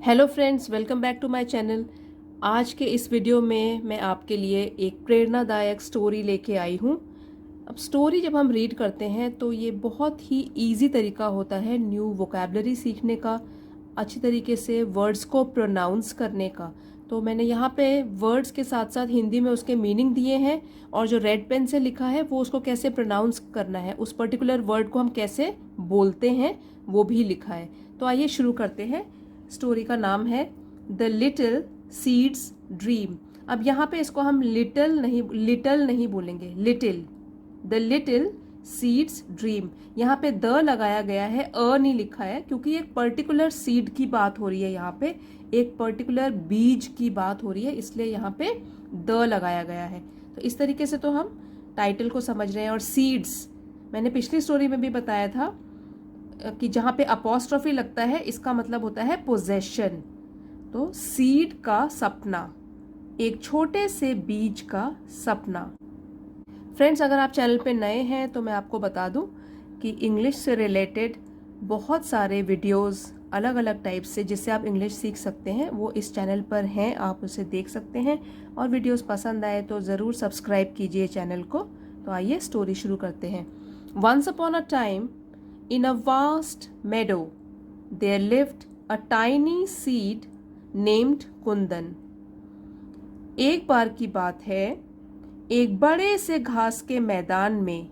Hello friends, welcome back to my channel. आज के इस वीडियो में मैं आपके लिए एक प्रेरणादायक स्टोरी लेके आई हूँ। अब स्टोरी जब हम रीड करते हैं तो ये बहुत ही इजी तरीका होता है न्यू वोकैबलरी सीखने का, अच्छी तरीके से वर्ड्स को प्रोनाउंस करने का। तो मैंने यहाँ पे वर्ड्स के साथ साथ हिंदी में उसके मीनिंग दिए हैं और जो रेड पेन से लिखा है वो उसको कैसे प्रोनाउंस करना है, उस पर्टिकुलर वर्ड को हम कैसे बोलते हैं वो भी लिखा है। तो आइए शुरू करते हैं। स्टोरी का नाम है द लिटिल सीड्स ड्रीम। अब यहाँ पे इसको हम लिटिल नहीं बोलेंगे, little. The little seeds dream. यहाँ पे द लगाया गया है, अ नहीं लिखा है, क्योंकि एक पर्टिकुलर सीड की बात हो रही है। यहाँ पे एक पर्टिकुलर बीज की बात हो रही है, इसलिए यहाँ पे द लगाया गया है। तो इस तरीके से तो हम टाइटल को समझ रहे हैं। और सीड्स मैंने पिछली स्टोरी में भी बताया था कि जहाँ पे अपॉस्ट्रोफी लगता है इसका मतलब होता है पोजेशन। तो सीड का सपना, एक छोटे से बीज का सपना। फ्रेंड्स, अगर आप चैनल पे नए हैं तो मैं आपको बता दूं कि इंग्लिश से रिलेटेड बहुत सारे वीडियोस अलग अलग टाइप से जिससे आप इंग्लिश सीख सकते हैं वो इस चैनल पर हैं, आप उसे देख सकते हैं। और वीडियोस पसंद आए तो ज़रूर सब्सक्राइब कीजिए चैनल को। तो आइए स्टोरी शुरू करते हैं। Once upon a time in a vast meadow, there lived a tiny seed named Kundan. एक बार की बात है, एक बड़े से घास के मैदान में,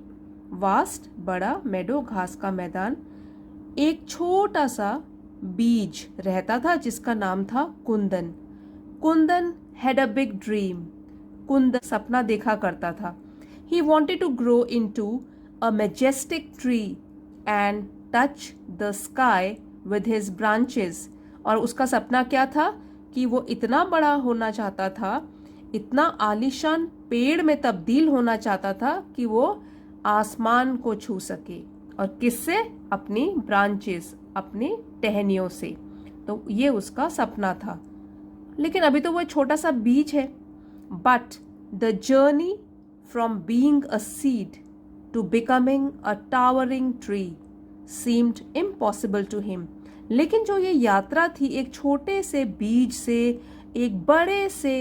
वास्ट बड़ा, मेडो घास का मैदान, एक छोटा सा बीज रहता था जिसका नाम था Kundan. Kundan had a big dream. Kundan सपना देखा करता था। He wanted to grow into a majestic tree and touch the sky with his branches। और उसका सपना क्या था कि वो इतना बड़ा होना चाहता था, इतना आलीशान पेड़ में तब्दील होना चाहता था कि वो आसमान को छू सके। और किससे? अपनी ब्रांचेस, अपनी टहनियों से। तो ये उसका सपना था। लेकिन अभी तो वो छोटा सा बीज है। But the journey from being a seed to becoming a towering tree seemed impossible to him। लेकिन जो ये यात्रा थी एक छोटे से बीज से एक बड़े से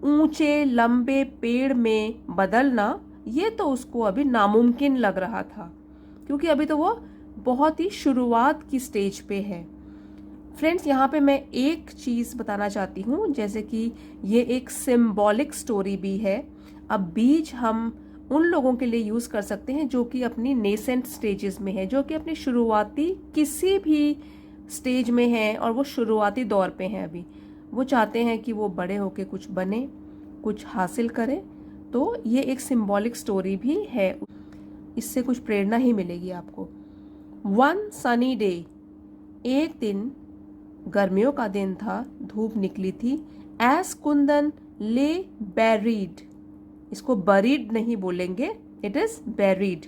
ऊंचे लंबे पेड़ में बदलना, ये तो उसको अभी नामुमकिन लग रहा था, क्योंकि अभी तो वो बहुत ही शुरुआत की स्टेज पे है। फ्रेंड्स, यहाँ पे मैं एक चीज़ बताना चाहती हूँ, जैसे कि ये एक सिंबॉलिक स्टोरी भी है। अब बीज हम उन लोगों के लिए यूज़ कर सकते हैं जो कि अपनी नेसेंट स्टेजेस में है, जो कि अपनी शुरुआती किसी भी स्टेज में है और वो शुरुआती दौर पे हैं। अभी वो चाहते हैं कि वो बड़े होके कुछ बने, कुछ हासिल करें। तो ये एक सिंबॉलिक स्टोरी भी है, इससे कुछ प्रेरणा ही मिलेगी आपको। वन सनी डे, एक दिन, गर्मियों का दिन था, धूप निकली थी। एज कुंदन ले बैरीड, इसको बरीड नहीं बोलेंगे, it is buried.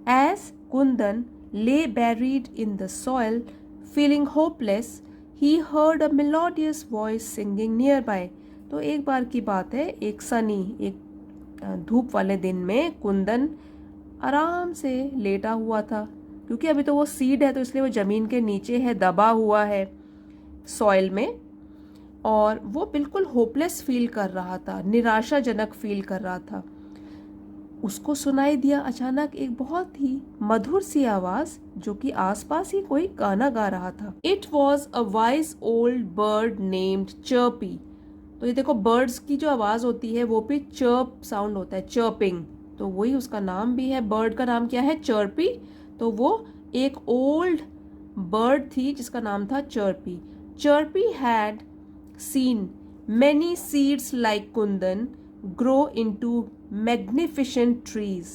As Kundan lay buried in the soil feeling hopeless, he heard a melodious voice singing nearby. तो एक बार की बात है, एक सनी, एक धूप वाले दिन में कुंदन आराम से लेटा हुआ था, क्योंकि अभी तो वो सीड है तो इसलिए वो जमीन के नीचे है, दबा हुआ है सॉइल में। और वो बिल्कुल होपलेस फील कर रहा था, निराशाजनक फील कर रहा था। उसको सुनाई दिया अचानक एक बहुत ही मधुर सी आवाज, जो कि आसपास ही कोई गाना गा रहा था। It was a wise old bird named chirpy. तो ये देखो, बर्ड्स की जो आवाज होती है वो भी चर्प साउंड होता है, चर्पिंग। तो वही उसका नाम भी है। बर्ड का नाम क्या है? चर्पी। तो वो एक ओल्ड बर्ड थी जिसका नाम था chirpy. Chirpy had seen many seeds like Kundan grow into magnificent trees।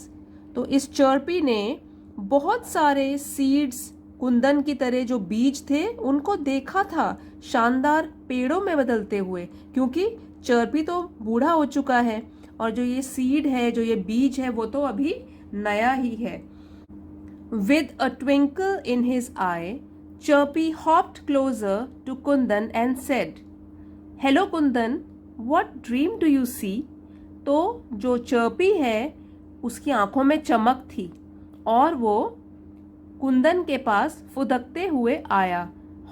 तो इस चर्पी ने बहुत सारे सीड्स, कुंदन की तरह जो बीज थे, उनको देखा था शानदार पेड़ों में बदलते हुए, क्योंकि चर्पी तो बूढ़ा हो चुका है और जो ये सीड है, जो ये बीज है, वो तो अभी नया ही है। With a twinkle in his eye, Chirpy hopped closer to Kundan and said, hello Kundan, what dream do you see. तो जो चर्पी है उसकी आंखों में चमक थी और वो कुंदन के पास फुदकते हुए आया।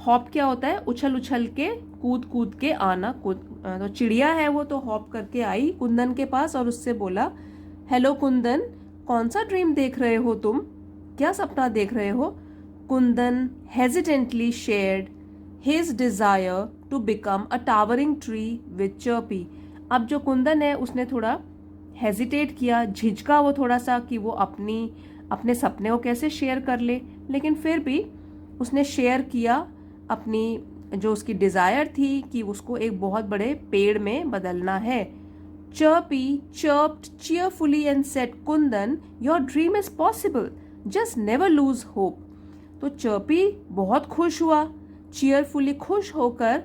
हॉप क्या होता है? उछल उछल के, कूद कूद के आना। तो चिड़िया है वो, तो हॉप करके आई कुंदन के पास और उससे बोला, हेलो कुंदन, कौन सा ड्रीम देख रहे हो तुम? क्या सपना देख रहे हो? Kundan hesitantly shared his desire to become a towering tree with Chirpy. अब जो कुंदन है उसने थोड़ा हेजिटेट किया, झिझका वो थोड़ा सा कि वो अपने सपने को कैसे शेयर कर ले, लेकिन फिर भी उसने शेयर किया अपनी जो उसकी डिजायर थी कि उसको एक बहुत बड़े पेड़ में बदलना है। Chirpy chirped cheerfully and said, Kundan, your dream is possible. Just never lose hope. तो चर्पी बहुत खुश हुआ, चीयरफुली खुश होकर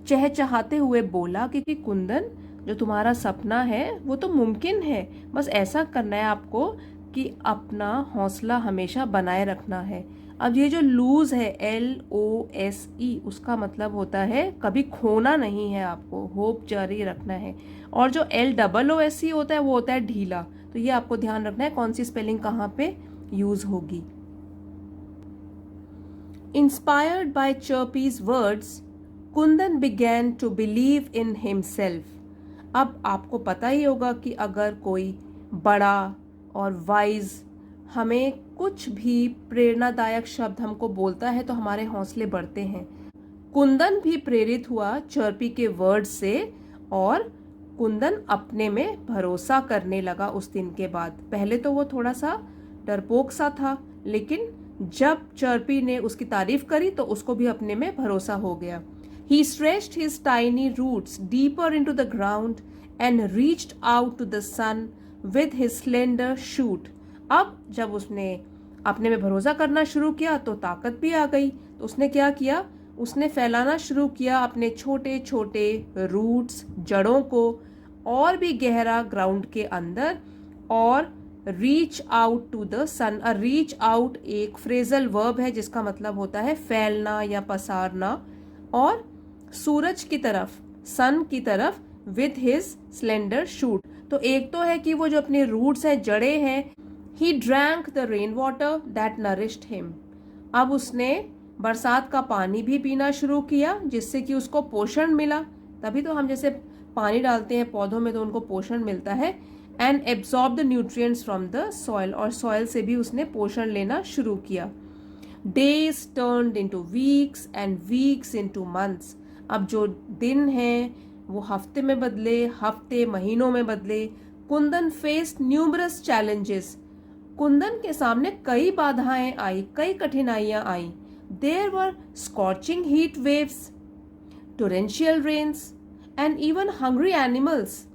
चहचहाते हुए बोला कि कुंदन, जो तुम्हारा सपना है वो तो मुमकिन है, बस ऐसा करना है आपको कि अपना हौसला हमेशा बनाए रखना है। अब ये जो लूज है, LOSE, उसका मतलब होता है कभी खोना नहीं है, आपको होप जारी रखना है। और जो LOOSE होता है वो होता है ढीला। तो ये आपको ध्यान रखना है कौन सी स्पेलिंग कहाँ पे यूज होगी। Inspired by Chirpy's words, Kundan began to believe in himself. अब आपको पता ही होगा कि अगर कोई बड़ा और वाइज हमें कुछ भी प्रेरणादायक शब्द हमको बोलता है तो हमारे हौसले बढ़ते हैं। कुंदन भी प्रेरित हुआ चर्पी के वर्ड से और कुंदन अपने में भरोसा करने लगा उस दिन के बाद। पहले तो वो थोड़ा सा डरपोक सा था, लेकिन जब चर्पी ने उसकी तारीफ करी तो उसको भी अपने में भरोसा हो गया। He stretched his tiny roots deeper into the ground and reached out to the sun with his slender shoot. अब जब उसने अपने में भरोसा करना शुरू किया तो ताकत भी आ गई। तो उसने क्या किया? उसने फैलाना शुरू किया अपने छोटे छोटे रूट्स, जड़ों को और भी गहरा ग्राउंड के अंदर, और reach out to the sun. Reach out एक फ्रेजल वर्ब है जिसका मतलब होता है फैलना या पसारना, और सूरज की तरफ, सन की तरफ, विथ हिज स्लेंडर शूट। तो एक तो है कि वो जो अपने रूट्स हैं, जड़े हैं, he drank the rain water that nourished him. अब उसने बरसात का पानी भी पीना शुरू किया जिससे कि उसको पोषण मिला। तभी तो हम जैसे पानी डालते हैं पौधों में तो उनको पोषण मिलता है। And absorb the nutrients from the soil, और सॉइल से भी उसने पोषण लेना शुरू किया। Days turned into weeks and weeks into months. अब जो दिन हैं वो हफ्ते में बदले, हफ्ते महीनों में बदले। Kundan faced numerous challenges. Kundan के सामने कई बाधाएं आई, कई कठिनाइयां आई। There were scorching heat waves, torrential rains and even hungry animals.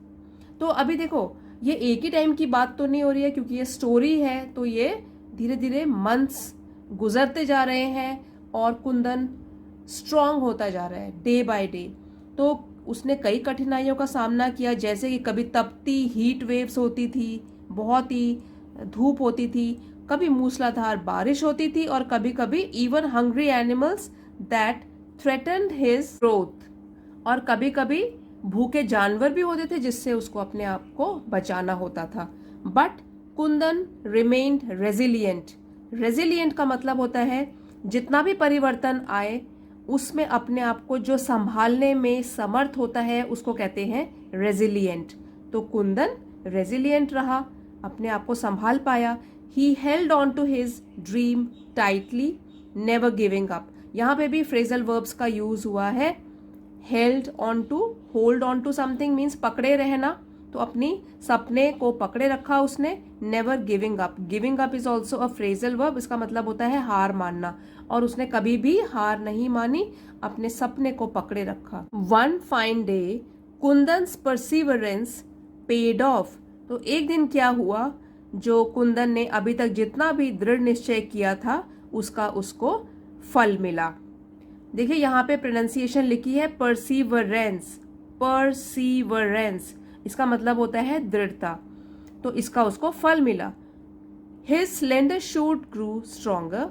तो अभी देखो, ये एक ही टाइम की बात तो नहीं हो रही है क्योंकि ये स्टोरी है, तो ये धीरे धीरे मंथ्स गुजरते जा रहे हैं और कुंदन स्ट्रांग होता जा रहा है डे बाय डे। तो उसने कई कठिनाइयों का सामना किया, जैसे कि कभी तपती हीट वेव्स होती थी, बहुत ही धूप होती थी, कभी मूसलाधार बारिश होती थी, और कभी कभी even hungry animals that threatened his growth, और कभी कभी भूखे जानवर भी होते थे जिससे उसको अपने आप को बचाना होता था। But Kundan remained resilient. Resilient का मतलब होता है जितना भी परिवर्तन आए उसमें अपने आप को जो संभालने में समर्थ होता है उसको कहते हैं रेजिलियंट। तो कुंदन रेजिलियंट रहा, अपने आप को संभाल पाया। He held on to his dream tightly, never giving up. यहाँ पे भी फ्रेजल वर्ब्स का यूज हुआ है। Held on to, hold on to something means पकड़े रहना, तो अपनी सपने को पकड़े रखा उसने। Never giving up, giving up is also a phrasal verb, इसका मतलब होता है हार मानना, और उसने कभी भी हार नहीं मानी, अपने सपने को पकड़े रखा। One fine day Kundan's perseverance paid off. तो एक दिन क्या हुआ, जो कुंदन ने अभी तक जितना भी दृढ़ निश्चय किया था उसका उसको फल मिला। देखिए यहाँ पे प्रोनाउंसिएशन लिखी है परसिवरेंस, परसिवरेंस, इसका मतलब होता है दृढ़ता। तो इसका उसको फल मिला। His slender shoot grew stronger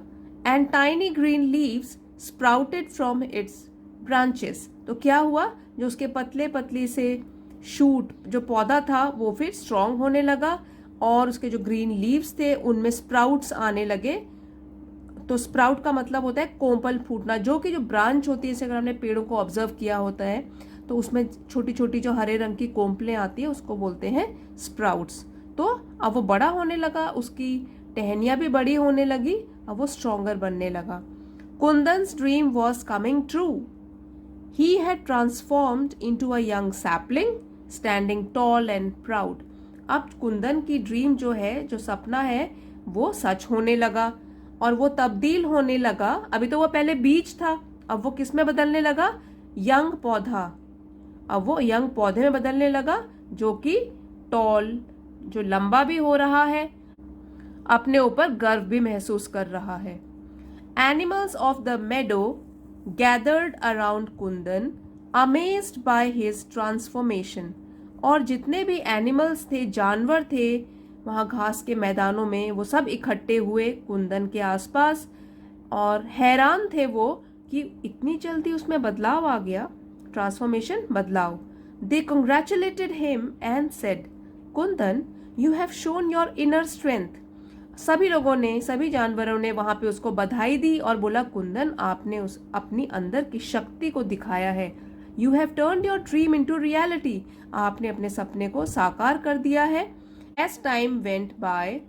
and tiny green leaves sprouted from its branches. तो क्या हुआ, जो उसके पतले पतली से शूट, जो पौधा था वो फिर स्ट्रांग होने लगा और उसके जो ग्रीन लीव्स थे उनमें स्प्राउट्स आने लगे, तो स्प्राउट का मतलब होता है कोंपल फूटना, जो कि जो ब्रांच होती है, जैसे अगर हमने पेड़ों को ऑब्जर्व किया होता है तो उसमें छोटी छोटी जो हरे रंग की कोंपलें आती है उसको बोलते हैं स्प्राउट्स। तो अब वो बड़ा होने लगा, उसकी टहनियाँ भी बड़ी होने लगी, अब वो स्ट्रॉन्गर बनने लगा। Kundan's dream was coming true. He had transformed into a young sapling, standing tall and proud. अब कुंदन की ड्रीम जो है, जो सपना है, वो सच होने लगा और वो तब्दील होने लगा। अभी तो वो पहले बीज था, अब वो किस में बदलने लगा? यंग पौधा। अब वो यंग पौधे में बदलने लगा, जो कि टॉल, जो लंबा भी हो रहा है, अपने ऊपर गर्व भी महसूस कर रहा है। Animals of the meadow gathered around Kundan, amazed by his transformation. और जितने भी एनिमल्स थे, जानवर थे वहाँ घास के मैदानों में, वो सब इकट्ठे हुए कुंदन के आसपास और हैरान थे वो कि इतनी जल्दी उसमें बदलाव आ गया, ट्रांसफॉर्मेशन, बदलाव। They congratulated him and said, Kundan, you have shown your inner strength. सभी लोगों ने, सभी जानवरों ने वहां पे उसको बधाई दी और बोला, कुंदन, आपने उस अपनी अंदर की शक्ति को दिखाया है। You have turned your dream into reality. आपने अपने सपने को साकार कर दिया है। As time went by,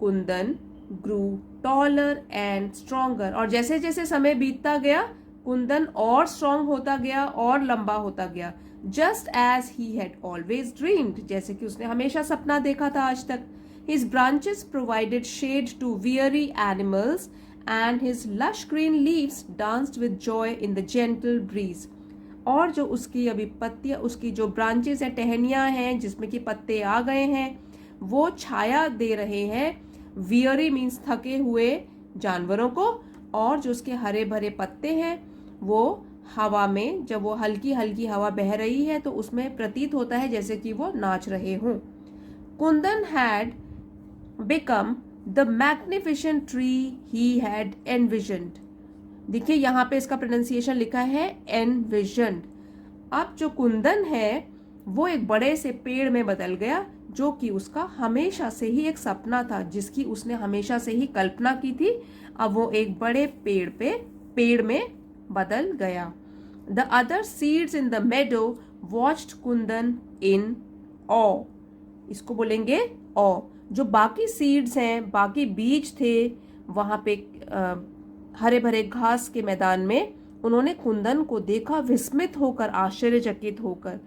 Kundan grew taller and stronger. और जैसे जैसे समय बीतता गया, कुंदन और स्ट्रॉन्ग होता गया और लंबा होता गया। Just as he had always dreamed, जैसे कि उसने हमेशा सपना देखा था आज तक। His branches provided shade to weary animals and his lush green leaves danced with joy in the gentle breeze. और जो उसकी अभी पत्तियां, उसकी जो ब्रांचेस हैं, टहनियां हैं जिसमें कि पत्ते आ गए हैं, वो छाया दे रहे हैं, weary means थके हुए जानवरों को, और जो उसके हरे भरे पत्ते हैं वो हवा में, जब वो हल्की हल्की हवा बह रही है तो उसमें प्रतीत होता है जैसे कि वो नाच रहे हों। Kundan had become the magnificent tree he had envisioned. देखिए यहाँ पे इसका प्रोनाउंसिएशन लिखा है envisioned. अब जो कुंदन है वो एक बड़े से पेड़ में बदल गया, जो कि उसका हमेशा से ही एक सपना था, जिसकी उसने हमेशा से ही कल्पना की थी। अब वो एक बड़े पेड़ में बदल गया। The other seeds in the meadow watched Kundan in awe. इसको बोलेंगे awe। जो बाकी सीड्स हैं, बाकी बीज थे वहां पे हरे भरे घास के मैदान में, उन्होंने कुंदन को देखा विस्मित होकर, आश्चर्यचकित होकर।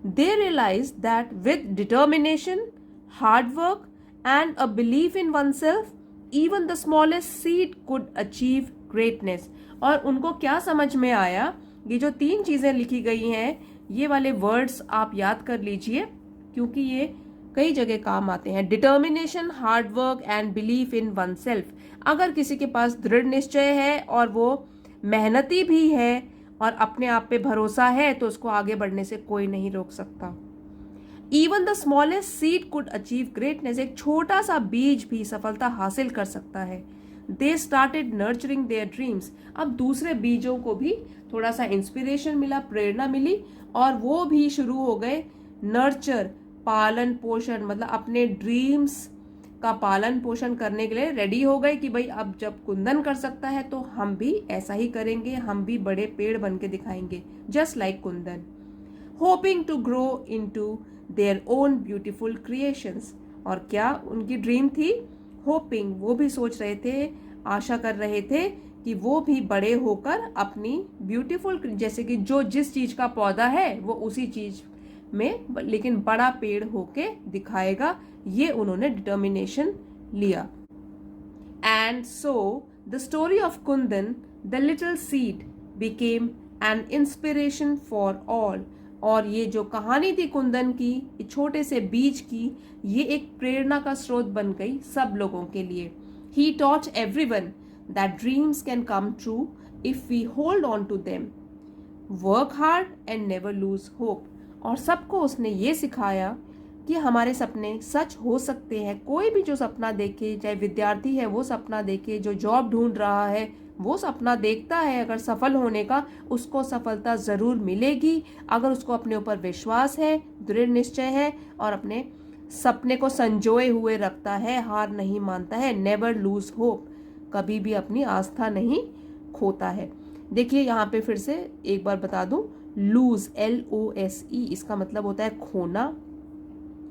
They realise that with determination, hard work and a belief in oneself, even the smallest seed could achieve greatness. और उनको क्या समझ में आया, ये जो 3 चीजें लिखी गई हैं, ये वाले वर्ड्स आप याद कर लीजिए क्योंकि ये कई जगह काम आते हैं। Determination, hard work and belief in one self. अगर किसी के पास दृढ़ निश्चय है और वो मेहनती भी है और अपने आप पे भरोसा है, तो उसको आगे बढ़ने से कोई नहीं रोक सकता। Even the smallest seed could achieve greatness. एक छोटा सा बीज भी सफलता हासिल कर सकता है। They started nurturing their dreams. अब दूसरे बीजों को भी थोड़ा सा इंस्पिरेशन मिला, प्रेरणा मिली, और वो भी शुरू हो गए नर्चर, पालन पोषण, मतलब अपने ड्रीम्स का पालन पोषण करने के लिए रेडी हो गए कि भाई अब जब कुंदन कर सकता है तो हम भी ऐसा ही करेंगे, हम भी बड़े पेड़ बन के दिखाएंगे, just like Kundan. Hoping to grow into their own beautiful creations. और क्या उनकी ड्रीम थी? होपिंग, वो भी सोच रहे थे, आशा कर रहे थे कि वो भी बड़े होकर अपनी ब्यूटीफुल, जैसे कि जो जिस चीज का पौधा है वो उसी चीज में लेकिन बड़ा पेड़ होके दिखाएगा। ये उन्होंने डिटर्मिनेशन लिया। And so the story of Kundan the little seed became an inspiration for all. और ये जो कहानी थी कुंदन की, छोटे से बीज की, ये एक प्रेरणा का स्रोत बन गई सब लोगों के लिए। He taught everyone that dreams can come true if we hold on to them, work hard and never lose hope. और सबको उसने ये सिखाया कि हमारे सपने सच हो सकते हैं। कोई भी जो सपना देखे, चाहे विद्यार्थी है वो सपना देखे, जो जॉब ढूंढ रहा है वो सपना देखता है अगर सफल होने का, उसको सफलता जरूर मिलेगी अगर उसको अपने ऊपर विश्वास है, दृढ़ निश्चय है और अपने सपने को संजोए हुए रखता है, हार नहीं मानता है। Never lose hope. कभी भी अपनी आस्था नहीं खोता है। देखिए यहाँ पे फिर से एक बार बता दूं, लूज LOSE इसका मतलब होता है खोना,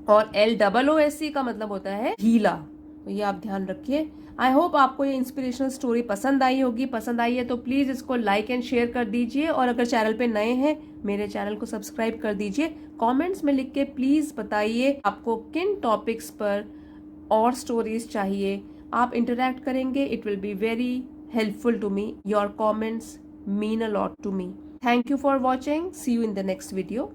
और LOOSE का मतलब होता है ढीला। तो ये आप ध्यान रखिए। आई होप आपको ये इंस्पिरेशनल स्टोरी पसंद आई होगी। पसंद आई है तो प्लीज़ इसको लाइक एंड शेयर कर दीजिए, और अगर चैनल पे नए हैं मेरे चैनल को सब्सक्राइब कर दीजिए। कमेंट्स में लिख के प्लीज़ बताइए आपको किन टॉपिक्स पर और स्टोरीज चाहिए। आप इंटरैक्ट करेंगे, it will be very helpful to me. Your comments mean a lot to me. Thank you for watching. See you in the next video.